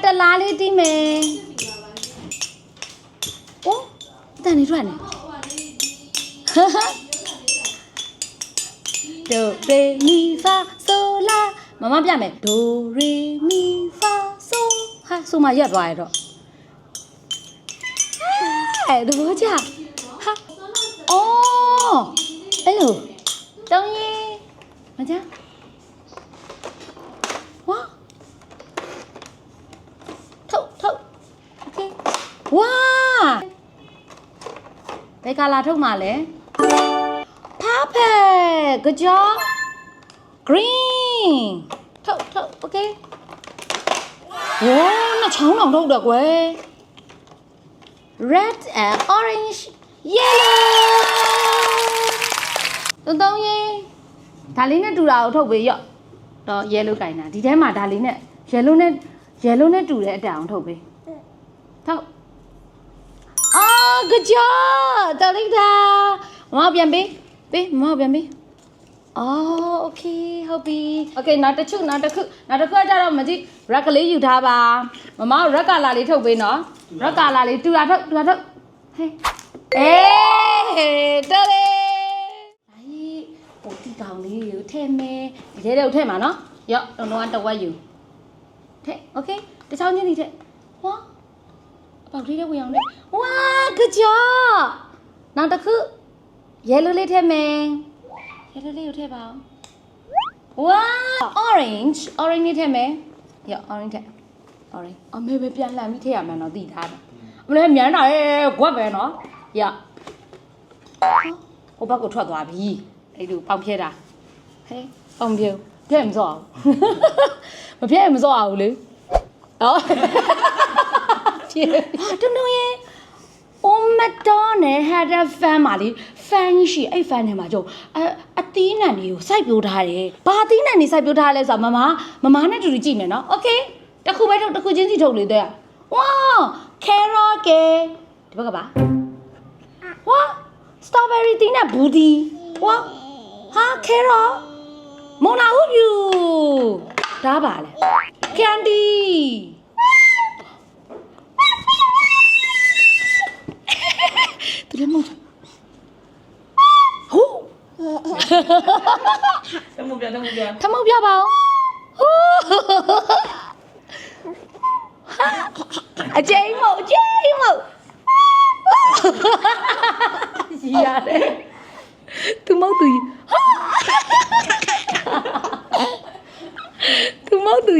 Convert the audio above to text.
တလားလေးတီးမယ်။အိုးတန်နေထွက်နေ။ဒိုရေမီဖာဆိုလာမမပြမယ်ဒိုရေမီဖာဆိုဟာဆိုမှရက်သွားရတော့အဲ့ဒါဘောကြဟာအော်အဲ့လိုတုံးရင်မကြဝါထုတ်โอเคဝါဘယ်ကလာထုတ်မှာလဲ perfect good job green ထုတ်โอเคဝါနှစ်ချောင်းအောင်ထုတ်တယ်ကွယ် red and orange yellow တုံးရင်ဒါလေးနဲ့တူတာကိုထုတ်ပေးရော့တော့ yellow ကင်တာဒီထဲမှာဒါလေးနဲ့ yellow နဲ့တူတဲ့အတန်အောင်ထုတ်ပေးထုတ်အော် good job တော်လိုက်တာမမပြန်ပေးမမပြန်ပေးအော် okay ဟုတ်ပြီ okay နောက်တစ်ခုကကြတော့မကြည့် red ကလေးယူထားပါမမ red ကလာလေးထုတ်ပေးနော် red ကလာလေးတူတာထုတ်ဟေးအေးတော်လေအေးဟိုတီကောင်လေးကိုထည့်မယ်ဒီထဲတော့ထည့်မှာနော်ရော့တော့တဝက်ယူထည့် okay တချောင်းချင်းဒီထည့်ဟောအပေါက်လေးတွေဝင်အောင်လေဝါ good job နောက်တစ်ခု yellow လေးထည့်မယ် yellow လေးကိုထည့်ပါဝါ orange လေးထည့်မယ်ရော့ orange ထည့် orange အမေပဲပြန်လှန်ပြီးထည့်ရမှန်းတော့သိထားတယ်အမလေးမြန်တာကွက်ပဲနော်ရော့ဟိုဘက်ကိုထွက်သွားပြီအဲ့လိုပေါင်ဖြဲတာဟဲ့ပေါင်ဖြဲပြဲမစောအောင်မပြဲမစောအောင်လေဟောဖြဲတုံးရဲ့မတော်နဲ့ဟာတဲ့ fan ပါလေ fan ရှိအဲ့ fan ထဲမှာကျုပ်အသီးနှံတွေကိုစိုက်ပျိုးထားတယ်ဘာအသီးနှံတွေစိုက်ပျိုးထားလဲဆိုတော့မမနဲ့တူတူကြည့်မယ်နော် okay တစ်ခုပဲထုတ်တစ်ခုချင်းစီထုတ်လေတဲ့ဝါ carrot ကဲဒီဘက်ကပါဝါ strawberry သီးနှံဘူးဒီဝါဟာ carrot မုံလာဟုတ်ယူဒါပါလေ candyသူလည်းမဟုတ်ဟိုးထမုတ်ပြပါဦးဟိုးအကျိန်မို့ရတယ်သူမဟုတ်သူသူမဟုတ်သူ